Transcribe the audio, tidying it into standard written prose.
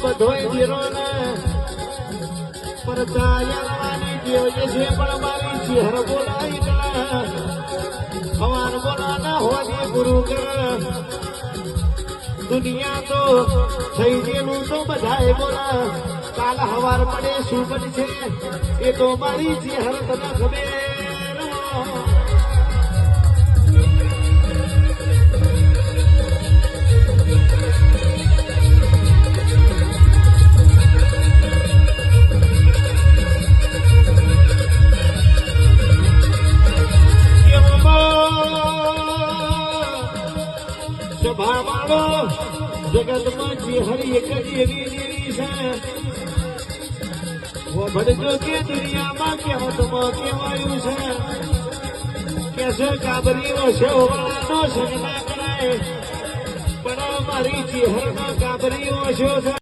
બધોય વીરો ને પરચા યારવાની દેવજે છે પણ મારી ચહેર બોલાઈ કર હવાન બોલાના હોવાની ગુરુ કર દુનિયા તો થઈ ગયેલું તો બધાએ બોલા કાલ હવાર પડે શું બનશે એ તો મારી ચહેર તને ખબર જગતમાં જે હરી એક જ એવી દેવી છે ભડજો કે દુનિયામાં કહેવતમાં કહેવાયું છે કે કાબરીનો શેવવાનો સંગ ના કરાય પણ મારી ચહેરમાં કાબરીઓ છે